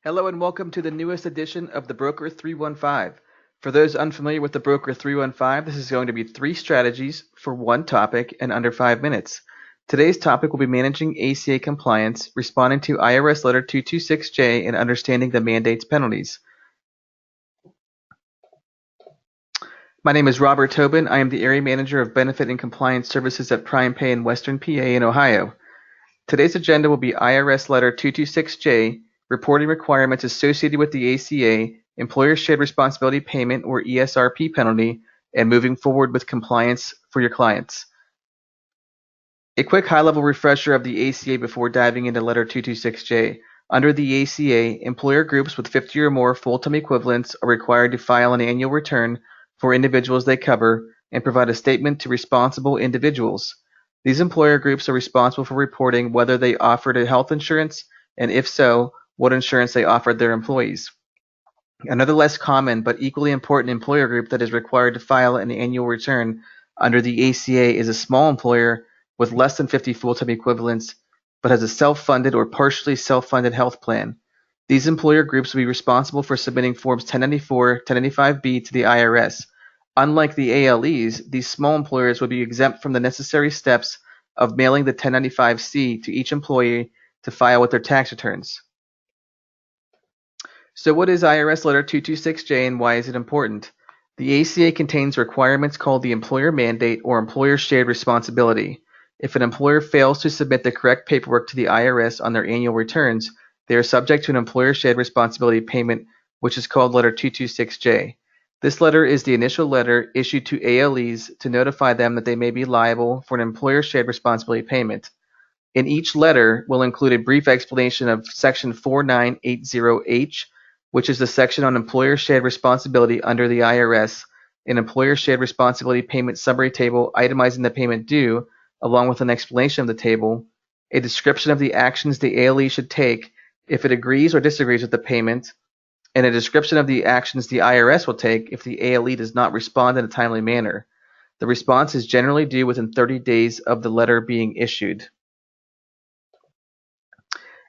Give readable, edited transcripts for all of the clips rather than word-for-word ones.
Hello and welcome to the newest edition of the Broker 315. For those unfamiliar with the Broker 315, this is going to be 3 strategies for one topic in under 5 minutes. Today's topic will be managing ACA compliance, responding to IRS Letter 226J, and understanding the mandate's penalties. My name is Robert Tobin. I am the Area Manager of Benefit and Compliance Services at Prime Pay in Western PA in Ohio. Today's agenda will be IRS Letter 226J, reporting requirements associated with the ACA, Employer Shared Responsibility Payment or ESRP penalty, and moving forward with compliance for your clients. A quick high-level refresher of the ACA before diving into Letter 226J. Under the ACA, employer groups with 50 or more full-time equivalents are required to file an annual return for individuals they cover and provide a statement to responsible individuals. These employer groups are responsible for reporting whether they offered a health insurance, and if so, what insurance they offered their employees. Another less common but equally important employer group that is required to file an annual return under the ACA is a small employer with less than 50 full-time equivalents but has a self-funded or partially self-funded health plan. These employer groups will be responsible for submitting Forms 1094, 1095B to the IRS. Unlike the ALEs, these small employers will be exempt from the necessary steps of mailing the 1095C to each employee to file with their tax returns. So what is IRS Letter 226J and why is it important? The ACA contains requirements called the Employer Mandate or Employer Shared Responsibility. If an employer fails to submit the correct paperwork to the IRS on their annual returns, they are subject to an Employer Shared Responsibility payment, which is called Letter 226J. This letter is the initial letter issued to ALEs to notify them that they may be liable for an Employer Shared Responsibility payment. In each letter will include a brief explanation of Section 4980H, which is the section on Employer Shared Responsibility under the IRS, an Employer Shared Responsibility Payment Summary Table itemizing the payment due, along with an explanation of the table, a description of the actions the ALE should take if it agrees or disagrees with the payment, and a description of the actions the IRS will take if the ALE does not respond in a timely manner. The response is generally due within 30 days of the letter being issued.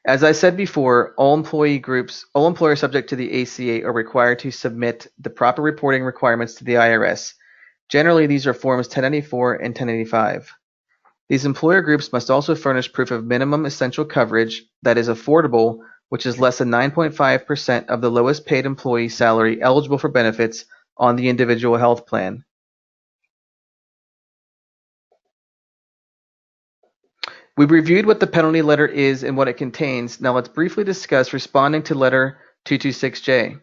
As I said before, all employers subject to the ACA are required to submit the proper reporting requirements to the IRS. Generally, these are Forms 1094 and 1085. These employer groups must also furnish proof of minimum essential coverage that is affordable, which is less than 9.5% of the lowest paid employee salary eligible for benefits on the individual health plan. We've reviewed what the penalty letter is and what it contains. Now let's briefly discuss responding to Letter 226J.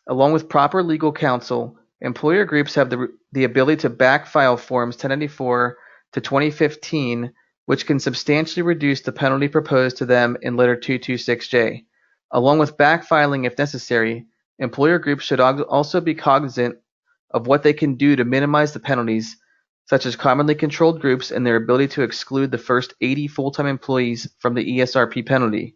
Along with proper legal counsel, employer groups have the ability to backfile Forms 1094 to 2015, which can substantially reduce the penalty proposed to them in Letter 226J. Along with backfiling if necessary, employer groups should also be cognizant of what they can do to minimize the penalties, such as commonly controlled groups and their ability to exclude the first 80 full-time employees from the ESRP penalty.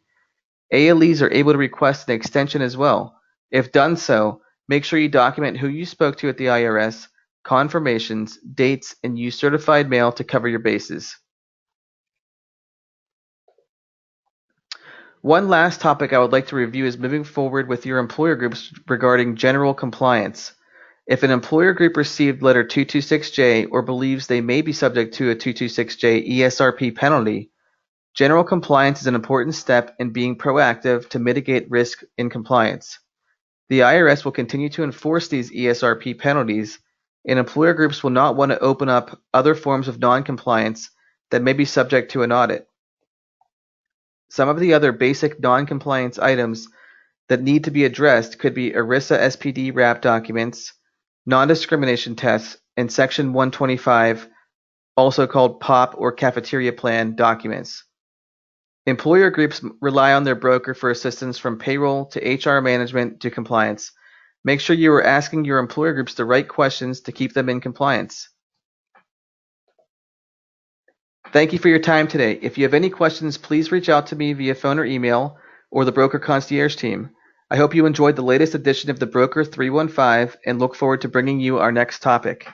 ALEs are able to request an extension as well. If done so, make sure you document who you spoke to at the IRS, confirmations, dates, and use certified mail to cover your bases. One last topic I would like to review is moving forward with your employer groups regarding general compliance. If an employer group received Letter 226J or believes they may be subject to a 226J ESRP penalty, general compliance is an important step in being proactive to mitigate risk in compliance. The IRS will continue to enforce these ESRP penalties, and employer groups will not want to open up other forms of non-compliance that may be subject to an audit. Some of the other basic non-compliance items that need to be addressed could be ERISA SPD wrap documents, non-discrimination tests, and Section 125, also called POP or cafeteria plan documents. Employer groups rely on their broker for assistance from payroll to HR management to compliance. Make sure you are asking your employer groups the right questions to keep them in compliance. Thank you for your time today. If you have any questions, please reach out to me via phone or email or the Broker Concierge team. I hope you enjoyed the latest edition of the Broker 315 and look forward to bringing you our next topic.